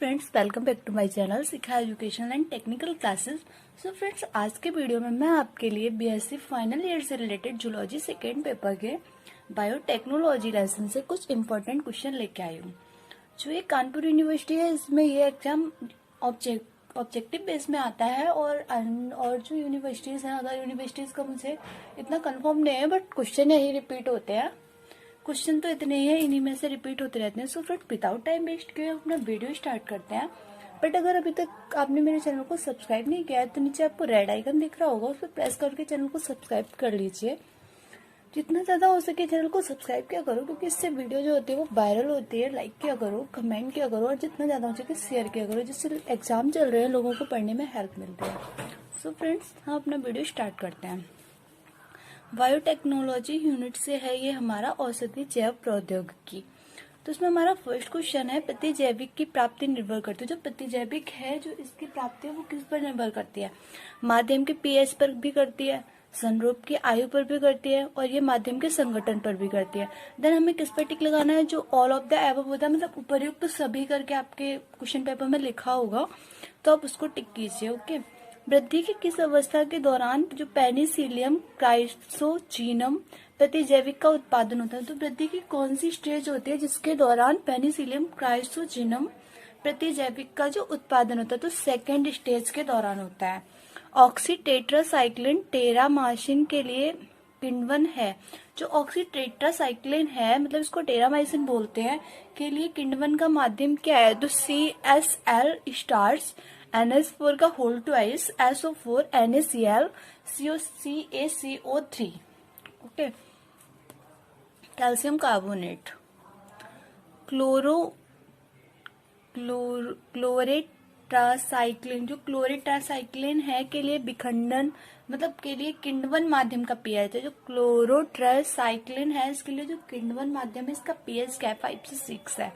Friends, welcome back to my channel Sikha education and technical classes. So friends, आज के video में मैं आपके लिए बीएससी फाइनल ईयर से रिलेटेड जूलॉजी सेकेंड पेपर के बायोटेक्नोलॉजी लेसन से कुछ इंपॉर्टेंट क्वेश्चन लेके आई हूँ। जो ये कानपुर यूनिवर्सिटी है, इसमें ये एग्जाम ऑब्जेक्टिव बेस में आता है और जो यूनिवर्सिटीज हैं, अदर यूनिवर्सिटीज का मुझे इतना कंफर्म नहीं है, बट क्वेश्चन यही रिपीट होते हैं। क्वेश्चन तो इतने ही है, इन्हीं में से रिपीट होते रहते हैं। So friends, without time waste किए अपना वीडियो स्टार्ट करते हैं। बट अगर अभी तक आपने मेरे चैनल को सब्सक्राइब नहीं किया है तो नीचे आपको रेड आइकन दिख रहा होगा, उस पर प्रेस करके चैनल को सब्सक्राइब कर लीजिए। जितना ज्यादा हो सके चैनल को सब्सक्राइब किया करो, क्योंकि इससे वीडियो जो होती है वो वायरल होती है। लाइक किया करो, कमेंट किया करो और जितना ज्यादा हो सके शेयर किया करो, जिससे एग्जाम चल रहे हैं लोगों को पढ़ने में हेल्प मिलती है। सो फ्रेंड्स, हम अपना वीडियो स्टार्ट करते हैं। बायोटेक्नोलॉजी यूनिट से है ये हमारा औषधि जैव प्रौद्योगिकी। तो इसमें हमारा फर्स्ट क्वेश्चन है, प्रतिजैविक की प्राप्ति निर्भर करती है। जो प्रतिजैविक है, जो इसकी प्राप्ति है वो किस पर निर्भर करती है? माध्यम के पीएच पर भी करती है, संरूप की आयु पर भी करती है और ये माध्यम के संगठन पर भी करती है। देन हमें किस पर टिक लगाना है? जो ऑल ऑफ द एबव होता है, मतलब उपर्युक्त सभी करके आपके क्वेश्चन पेपर में लिखा होगा, तो आप उसको टिक कीजिए। ओके। वृद्धि की किस अवस्था के दौरान जो पेनिसिलियम क्राइसोजीनम प्रतिजैविक का उत्पादन होता है? तो वृद्धि की कौन सी स्टेज होती है जिसके दौरान पेनिसिलियम क्राइसोजीनम प्रतिजैविक का जो उत्पादन होता है? तो सेकेंड स्टेज के दौरान होता है। ऑक्सीटेट्रासाइक्लिन टेरामाइसिन के लिए किण्वन है। जो ऑक्सीटेट्रासाइक्लिन है, मतलब इसको टेरामाइसिन बोलते हैं, के लिए किण्वन का माध्यम क्या है? तो CSL स्टार्च, NH4 का whole twice, SO4 NaCl, CaCO3। Okay. Calcium carbonate, chlortetracycline, जो क्लोरेट्रासाइक्लिन है के लिए विखंडन, मतलब के लिए किण्वन माध्यम का पीएच है। जो क्लोरोट्रासाइक्लिन है इसके लिए जो किण्वन माध्यम है, इसका पीएच क्या है? 5 से 6 है।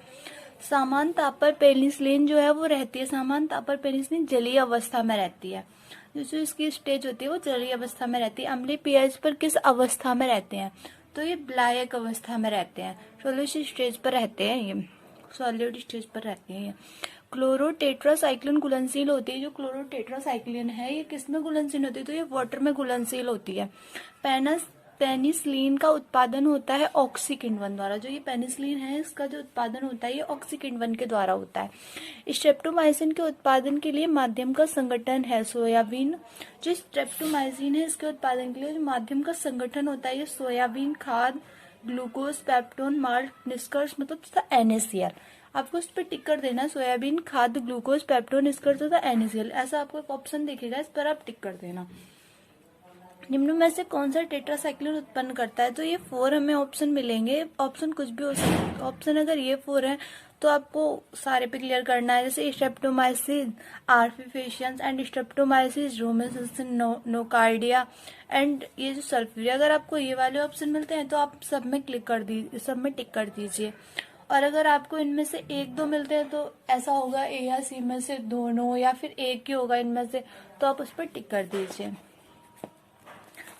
सामान्य ताप पर पेनिसिलिन जो है वो रहती है, सामान्य ताप पर पेनिसिलिन जलीय अवस्था में रहती है। जो इसकी स्टेज होती है वो जलीय अवस्था में रहती है। अम्लीय पीएच पर किस अवस्था में रहते हैं? तो ये विलायक अवस्था में रहते हैं, सॉल्यूट स्टेज पर रहते हैं, ये सॉल्यूट स्टेज पर रहते हैं। क्लोरोटेट्रासाइक्लिन घुलनशील होती है। जो क्लोरोटेट्रासाइक्लिन है ये किस में घुलनशील होती है? तो ये वाटर में घुलनशील होती है। पेनिसिलिन का उत्पादन होता है ऑक्सीकिण्वन द्वारा। जो ये पेनिसिलिन है इसका जो उत्पादन होता है ये ऑक्सीकिण्वन के द्वारा होता है। स्ट्रेप्टोमाइसिन के उत्पादन के लिए माध्यम का संगठन है सोयाबीन। जो स्ट्रेप्टोमाइसिन है इसके उत्पादन के लिए जो माध्यम का संगठन होता है ये सोयाबीन, खाद, ग्लूकोज, पेप्टोन, माल्ट, निष्कर्ष, मतलब NaCl। आपको उस पर टिक कर देना, सोयाबीन, खाद, ग्लूकोज, पेप्टोन, निष्कर्ष तथा NaCl। ऐसा आपको एक ऑप्शन दिखेगा, इस पर आप टिक कर देना। निम्न में से कौन सा टेट्रासाइक्लिन उत्पन्न करता है? तो ये 4 हमें ऑप्शन मिलेंगे। ऑप्शन कुछ भी हो सकता है। ऑप्शन अगर ये 4 है तो आपको सारे पे क्लियर करना है, जैसे स्ट्रेप्टोमाइसिस आर्फिफेशियंस एंड स्ट्रेप्टोमाइसिस रोमेसिन नोकार्डिया एंड ये जो सल्फूरिया। अगर आपको ये वाले ऑप्शन मिलते हैं तो आप सब में टिक कर दीजिए। और अगर आपको इनमें से 1-2 मिलते हैं तो ऐसा होगा A या C में से दोनों या फिर एक ही होगा इनमें से, तो आप उस पर टिक कर दीजिए।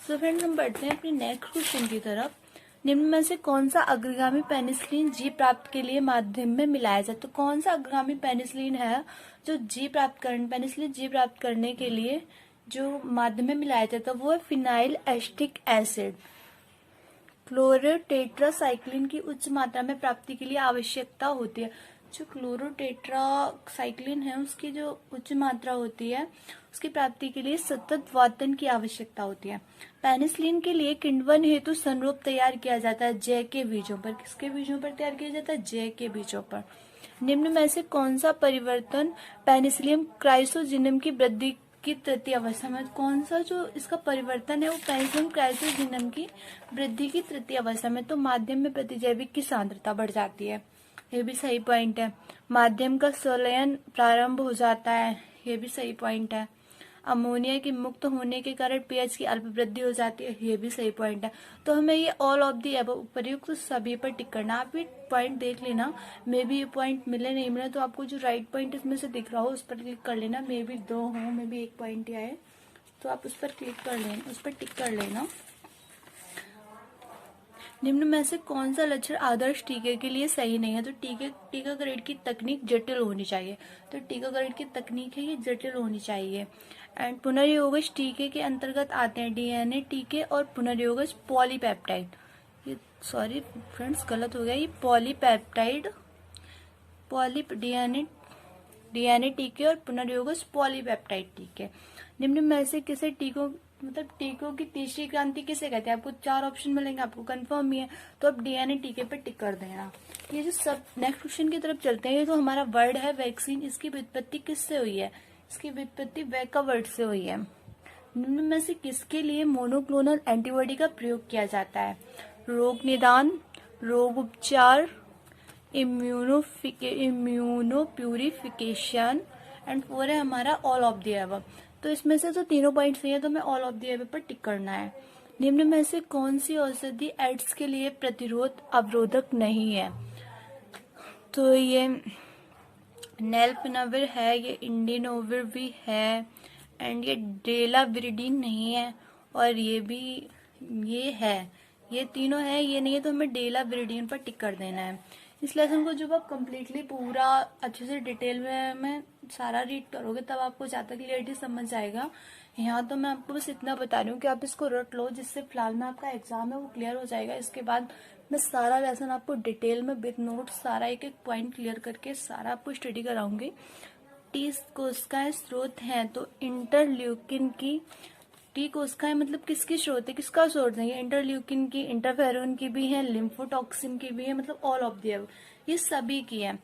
तो फ्रेंड्स, हम बढ़ते हैं अपने नेक्स्ट क्वेश्चन की तरफ। निम्न में से कौन सा अग्रगामी पेनिसिलिन जी प्राप्त के लिए माध्यम में मिलाया जाए? तो कौन सा अग्रगामी पेनिसिलिन है जो पेनिसिलिन जी प्राप्त करने के लिए जो माध्यम में मिलाया जाता है? वो है फिनाइल एस्टिक एसिड। क्लोरोटेट्रासाइक्लिन की उच्च मात्रा में प्राप्ति के लिए आवश्यकता होती है। जो क्लोरोटेट्रासाइक्लिन है उसकी जो उच्च मात्रा होती है उसकी प्राप्ति के लिए सतत वातन की आवश्यकता होती है। पेनिसिलिन के लिए किण्वन हेतु संरूप तैयार किया जाता है जय के बीजों पर। किसके बीजों पर तैयार किया जाता है? जय के बीजों पर। निम्न में से कौन सा परिवर्तन पेनिसिलियम क्राइसोजीनम की वृद्धि की तृतीय अवस्था में, कौन सा जो इसका परिवर्तन है वो पेनिसिलियम क्राइसोजीनम की वृद्धि की तृतीय अवस्था में? तो माध्यम में प्रतिजैविक की सांद्रता बढ़ जाती है, ये भी सही पॉइंट है। माध्यम का संलयन प्रारंभ हो जाता है, ये भी सही पॉइंट है। अमोनिया के मुक्त होने के कारण पीएच की अल्प वृद्धि हो जाती है, ये भी सही पॉइंट है। तो हमें ये ऑल ऑफ दी अबव उपर्युक्त सभी पर टिक करना। आप भी पॉइंट देख लेना, मे भी ये पॉइंट मिले नहीं मिले, तो आपको जो राइट पॉइंट इसमें से दिख रहा हो उस पर क्लिक कर लेना। मे भी 2 हो, मे भी 1 पॉइंट ही आए, तो आप उस पर क्लिक कर लेना, उस पर टिक कर लेना। निम्न में से कौन सा लक्षण आदर्श टीके के लिए सही नहीं है? तो टीकाकरण की तकनीक जटिल होनी चाहिए। तो टीकाकरण की तकनीक है ये जटिल होनी चाहिए। एंड पुनर्योगज टीके के अंतर्गत आते हैं डीएनए टीके और पुनर्योगज पॉलीपेप्टाइड। ये सॉरी फ्रेंड्स गलत हो गया, ये पॉलीपेप्टाइड डीएनए टीके और पुनर्योगज पॉलीपेप्टाइड टीके। निम्न में से किसे टीकों टीकों की तीसरी क्रांति किसे कहते हैं? आपको 4 ऑप्शन मिलेंगे, आपको कंफर्म ही है, तो अब डीएनए टीके पे टिक कर देना। ये जो सब नेक्स्ट क्वेश्चन की तरफ चलते हैं, ये तो हमारा वर्ड है वैक्सीन, इसकी व्युत्पत्ति किससे हुई है? इसकी व्युत्पत्ति वैका वर्ड से हुई है। निम्न में से किसके लिए मोनोक्लोनल एंटीबॉडी का प्रयोग किया जाता है? रोग निदान, रोग उपचार, इम्यूनो प्यूरिफिकेशन एंड 4 है हमारा ऑल ऑफ द अबव। तो इसमें से तो तीनों पॉइंट सही है, तो हमें ऑल ऑफ द अबव पर टिक करना है। निम्न में से कौन सी औषधि एड्स के लिए प्रतिरोध अवरोधक नहीं है? तो ये नेल्पनविर है, ये इंडिनोविर भी है, एंड ये डेलाविरिडीन नहीं है, और ये है, ये तीनों है, ये नहीं है, तो हमें डेलाविरिडीन पर टिक कर देना है। इस लेसन को जब आप कम्प्लीटली पूरा अच्छे से डिटेल में सारा रीड करोगे तब आपको ज्यादा क्लियरिटी समझ आएगा। यहाँ तो मैं आपको बस इतना बता रही हूँ कि आप इसको रट लो, जिससे फिलहाल में आपका एग्जाम है वो क्लियर हो जाएगा। इसके बाद मैं सारा लेसन आपको डिटेल में विद नोट सारा एक एक पॉइंट क्लियर करके सारा आपको स्टडी कराऊंगी। टी कोशिकाएं स्रोत हैं, तो इंटरल्यूकिन की टी कोशिकाएं मतलब किसकी स्रोत है, किसका सोर्स है? ये इंटरल्यूकिन की, इंटरफेरोन की भी है, लिम्फोटॉक्सिन की भी है, मतलब ऑल ऑफ द अबव, ये सभी की है।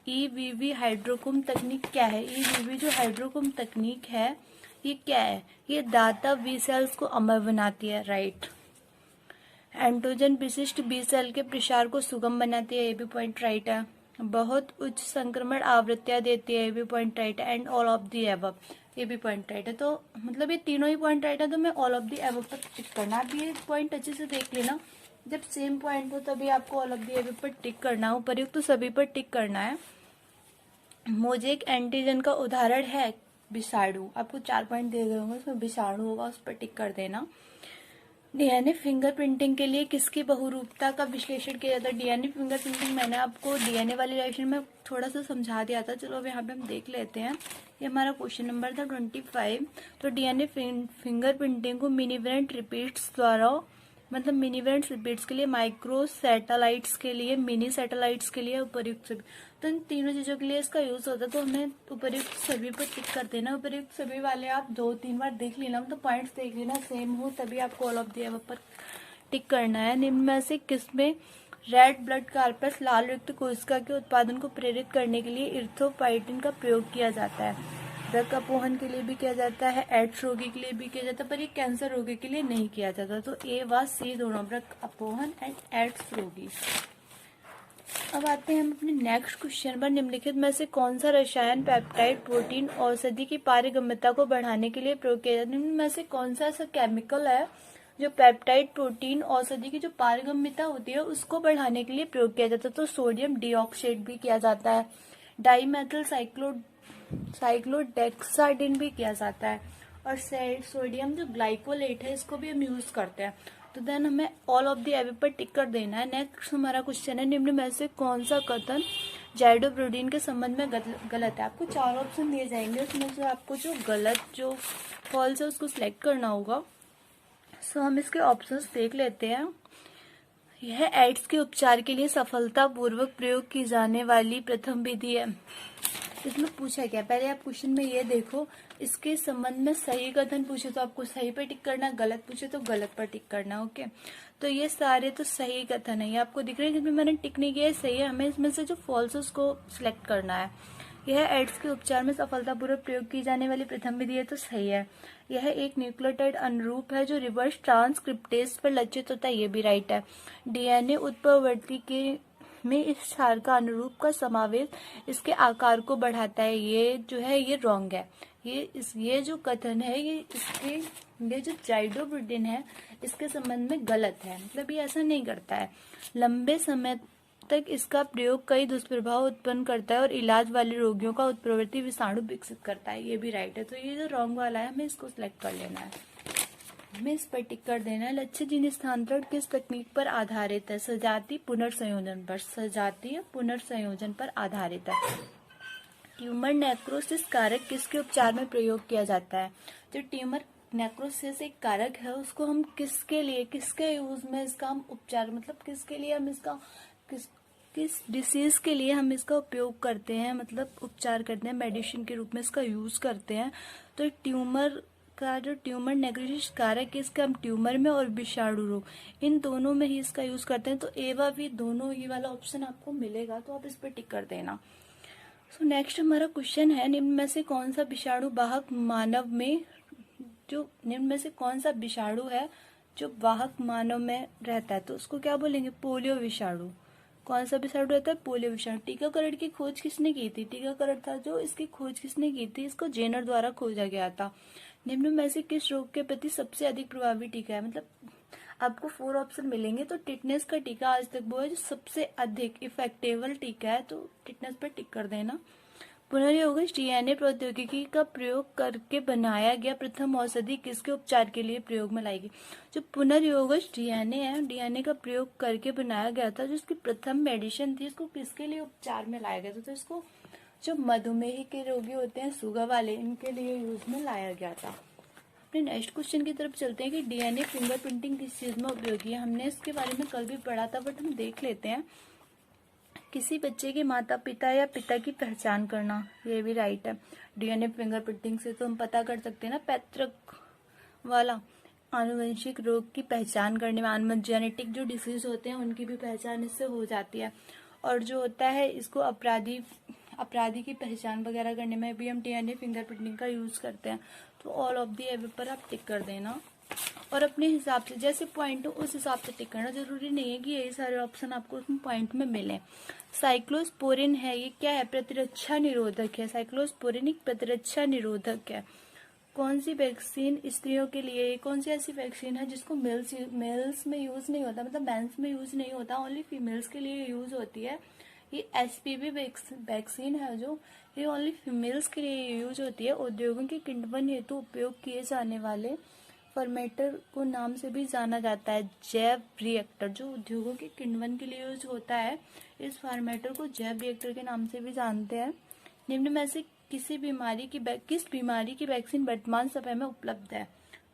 ईवीवी हाइड्रोकुम तकनीक क्या है? ईवीवी जो हाइड्रोकुम तकनीक है ये क्या है? ये दाता बी सेल्स को अमर बनाती है, राइट। एंटोजन विशिष्ट बी सेल के प्रसार को सुगम बनाती है, ये भी पॉइंट राइट है। बहुत उच्च संक्रमण आवृत्तियां देती है, ये भी पॉइंट राइट है। And all of the above, ये भी पॉइंट राइट है। तो मतलब ये तीनों ही पॉइंट राइट है, तो मैं ऑल ऑफ द अबव पर टिक करना। आप ये पॉइंट अच्छे से देख लेना, जब सेम पॉइंट हो तभी आपको ऑल ऑफ द अबव पर टिक करना है, उपर्युक्त तो सभी पर टिक करना है। मोजेक एंटीजन का उदाहरण है विषाणु, आपको 4 पॉइंट दे गए होंगे, उसमें विषाणु होगा, उस पर टिक कर देना। डीएनए फिंगरप्रिंटिंग के लिए किसकी बहुरूपता का विश्लेषण किया जाता है? डीएनए फिंगरप्रिंटिंग मैंने आपको डीएनए वाली लेक्चर में थोड़ा सा समझा दिया था, चलो अब यहाँ पे हम देख लेते हैं। ये हमारा क्वेश्चन नंबर था 25। तो डीएनए फिंगरप्रिंटिंग को मिनीवेरेंट रिपीट्स द्वारा, मतलब मिनीवेरेंट रिपीट्स के लिए, माइक्रो सैटेलाइट्स के लिए, मिनी सैटेलाइट्स के लिए, उपयुक्त सभी, तो इन तीनों चीजों के लिए इसका यूज होता है। तो हमें उपयुक्त सभी पर टिक कर देना। उपयुक्त सभी वाले आप 2-3 बार देख लेना, मतलब पॉइंट्स देख लेना सेम हो, तभी आपको ऑल ऑफ द अबव पर टिक करना है। निम्न में से किसमें रेड ब्लड कार्पस लाल युक्त कोशिका के उत्पादन को प्रेरित करने के लिए इर्थोपाइटिन का प्रयोग किया जाता है? रक्त अपोहन के लिए भी किया जाता है, एड्स रोगी के लिए भी किया जाता है, पर ये कैंसर रोगी के लिए नहीं किया जाता। तो ए व सी दोनों, रक्त अपोहन एंड एड्स रोगी। अब आते हैं हम अपने नेक्स्ट क्वेश्चन पर। निम्नलिखित में से कौन सा रसायन पेप्टाइड प्रोटीन औषधि की पारगम्यता को बढ़ाने के लिए प्रयोग किया जाता है? निम्न में से कौन सा ऐसा केमिकल है जो पेप्टाइड प्रोटीन औषधि की जो पारगम्यता होती है उसको बढ़ाने के लिए प्रयोग किया जाता है? तो सोडियम डिऑक्साइड भी किया जाता है, डाईमेथिल साइक्लोडेक्साडिन भी किया जाता है, और सोडियम जो ग्लाइकोलेट है इसको भी हम यूज करते हैं। तो देन हमें ऑल ऑफ द अबव पर टिक कर देना है। नेक्स्ट हमारा क्वेश्चन है, निम्न में से कौन सा कथन जाइडोप्रोटीन के संबंध में गलत है? आपको 4 ऑप्शन दिए जाएंगे, उसमें से आपको जो गलत, जो फॉल्स है उसको सिलेक्ट करना होगा। सो हम इसके ऑप्शंस देख लेते हैं। यह एड्स के उपचार के लिए सफलतापूर्वक प्रयोग की जाने वाली प्रथम विधि है। इसमें पूछा क्या, पहले आप क्वेश्चन में ये देखो, इसके संबंध में सही कथन पूछे तो आपको सही पर टिक करना, गलत पूछे तो गलत पर टिक करना। ओके, तो ये सारे तो सही कथन है, ये आपको दिख रहे हैं, जिसमें मैंने टिक नहीं किया है सही है। हमें इसमें से जो फॉल्स है उसको सिलेक्ट करना है। यह एड्स के उपचार में सफलतापूर्वक प्रयोग की जाने वाली प्रथम विधि है, तो सही है। यह एक न्यूक्लियोटाइड अनुरूप है जो रिवर्स ट्रांसक्रिप्टेज पर लक्षित होता है, ये भी राइट है। डीएनए उत्परिवर्ती के में इस क्षार का अनुरूप का समावेश इसके आकार को बढ़ाता है, ये जो है ये रॉन्ग है। ये जो कथन है ये जो जाइडोप्रोटीन है इसके संबंध में गलत है, मतलब ये ऐसा नहीं करता है। लंबे समय तक इसका प्रयोग कई दुष्प्रभाव उत्पन्न करता है और इलाज वाले रोगियों का उत्परिवर्ती विषाणु विकसित करता है, ये भी राइट है। तो ये जो रॉन्ग वाला है हमें इसको सिलेक्ट कर लेना है। में इस पर टिक कर देना है। लक्ष्य जीन स्थानांतरण किस तकनीक पर आधारित है? सजातीय पुनर्संयोजन पर। सजातीय पुनर्संयोजन पर आधारित है। ट्यूमर नेक्रोसिस कारक किसके उपचार में प्रयोग किया जाता है? जो ट्यूमर नेक्रोसिस एक कारक है उसको हम किसके लिए, किसके यूज में इसका हम उपचार, मतलब किसके लिए हम इसका किस डिसीज के लिए हम इसका उपयोग करते हैं, मतलब उपचार करते हैं, मेडिसिन के रूप में इसका यूज करते हैं। तो ट्यूमर का जो ट्यूमर नेक्रोसिस कारक है इसका हम ट्यूमर में और विषाणु रोग इन दोनों में ही इसका यूज करते हैं। तो ए व बी दोनों ही वाला ऑप्शन आपको मिलेगा, तो आप इस पर टिक कर देना। सो नेक्स्ट हमारा क्वेश्चन है, निम्न में से कौन सा विषाणु वाहक मानव में, जो निम्न में से कौन सा विषाणु है जो वाहक मानव में रहता है? तो उसको क्या बोलेंगे? पोलियो विषाणु। कौन सा विषाणु रहता है? पोलियो विषाणु। टीकाकरण की खोज किसने की थी? टीकाकरण था जो इसकी खोज किसने की थी? इसको जेनर द्वारा खोजा गया था। निम्न में से किस रोग के प्रति सबसे अधिक प्रभावी टीका है? मतलब आपको 4 ऑप्शन मिलेंगे, तो टिटनेस का टीका आज तक वो है जो सबसे अधिक इफेक्टेबल टीका है, तो टिटनेस पर टिक कर देना। पुनर्योगज डीएनए प्रौद्योगिकी का प्रयोग करके बनाया गया प्रथम औषधि किसके उपचार के लिए प्रयोग में लाई गई? जो पुनर्योगज डीएनए है, डीएनए का प्रयोग करके बनाया गया था, जो इसकी प्रथम मेडिसिन थी, इसको किसके लिए उपचार में लाया गया था? तो इसको जो मधुमेह के रोगी होते हैं, शुगर वाले, इनके लिए यूज में लाया गया था। अपने नेक्स्ट क्वेश्चन की तरफ चलते हैं कि डीएनए फिंगरप्रिंटिंग किस चीज में उपयोगी है? हमने इसके बारे में कल भी पढ़ा था, बट हम देख लेते हैं। किसी बच्चे के माता पिता या पिता की पहचान करना, ये भी राइट है। डीएनए फिंगरप्रिंटिंग से तो हम पता कर सकते हैं ना, पैतृक वाला आनुवंशिक रोग की पहचान करने में, आनुवंशिक जेनेटिक जो डिसीज होते हैं उनकी भी पहचान इससे हो जाती है। और जो होता है इसको अपराधी की पहचान वगैरह करने में भी हम डीएनए फिंगरप्रिंटिंग का यूज करते हैं। तो ऑल ऑफ दी एबव पर आप टिक कर देना, और अपने हिसाब से जैसे पॉइंट हो उस हिसाब से टिक करना। जरूरी नहीं है कि यही सारे ऑप्शन आपको उसमें पॉइंट में मिले। साइक्लोस्पोरिन है, ये क्या है? प्रतिरक्षा निरोधक है। साइक्लोस्पोरिन एक प्रतिरक्षा निरोधक है। कौन सी वैक्सीन स्त्रियों के लिए, कौन सी ऐसी वैक्सीन है जिसको मेल्स में यूज नहीं होता, मतलब मेंस में यूज नहीं होता, ओनली फीमेल्स के लिए यूज होती है? ये एचपीवी वैक्सीन है जो ये ओनली फीमेल्स के लिए यूज होती है। उद्योगों के किण्वन हेतु उपयोग किए जाने वाले फर्मेटर को नाम से भी जाना जाता है जैव रिएक्टर। जो उद्योगों के किण्वन के लिए यूज होता है, इस फर्मेटर को जैव रिएक्टर के नाम से भी जानते हैं। निम्न में से किस बीमारी की वैक्सीन वर्तमान समय में उपलब्ध है?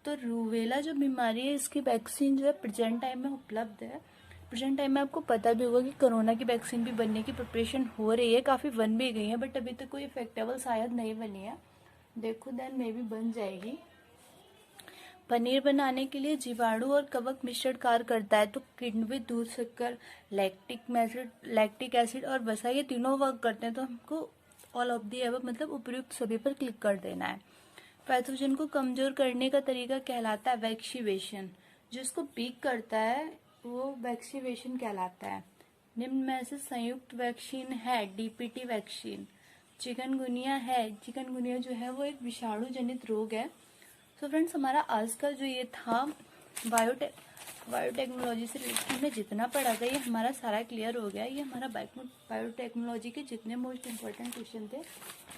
तो रूबेला जो बीमारी है इसकी वैक्सीन जो है प्रेजेंट टाइम में उपलब्ध है। प्रेजेंट टाइम में आपको पता भी होगा कि कोरोना की वैक्सीन भी बनने की प्रिपरेशन हो रही है, काफी बन भी गई है, बट अभी तक कोई इफेक्टेबल शायद नहीं बनी है। देखो देन मे भी बन जाएगी। पनीर बनाने के लिए जीवाणु और कवक मिश्रण कार्य करता है। तो किण्वित, दूध, शक्कर, लैक्टिक एसिड और वसा, ये तीनों वर्क करते हैं। तो हमको ऑल ऑफ दी एबव मतलब उपयुक्त सभी पर क्लिक कर देना है। पैथोजन को कमजोर करने का तरीका कहलाता है वैक्सीवेशन। जो इसको पीक करता है वो वैक्सीवेशन कहलाता है। निम्न में से संयुक्त वैक्सीन है डीपीटी वैक्सीन। चिकनगुनिया है, चिकनगुनिया जो है वो एक विषाणु जनित रोग है। तो फ्रेंड्स हमारा आज का जो ये था बायोटेक्नोलॉजी से रिलेटेड हमने जितना पढ़ा था ये हमारा सारा क्लियर हो गया। ये हमारा बायोटेक्नोलॉजी के जितने मोस्ट इम्पोर्टेंट क्वेश्चन थे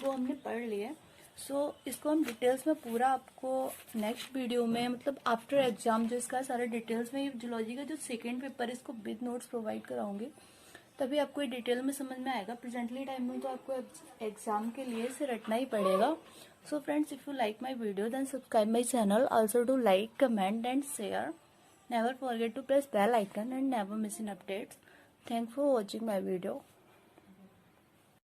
वो हमने पढ़ लिए। सो इसको हम डिटेल्स में पूरा आपको नेक्स्ट वीडियो में, मतलब आफ्टर एग्जाम जो इसका सारा डिटेल्स में, जूलॉजी का जो सेकेंड पेपर है इसको विद नोट्स प्रोवाइड कराऊंगी, तभी आपको ये डिटेल में समझ में आएगा। प्रेजेंटली टाइम में तो आपको एग्जाम के लिए इसे रटना ही पड़ेगा। So friends, if you like my video then subscribe my channel. Also do like, comment and share. Never forget to press bell icon and never miss an updates. Thanks for watching my video.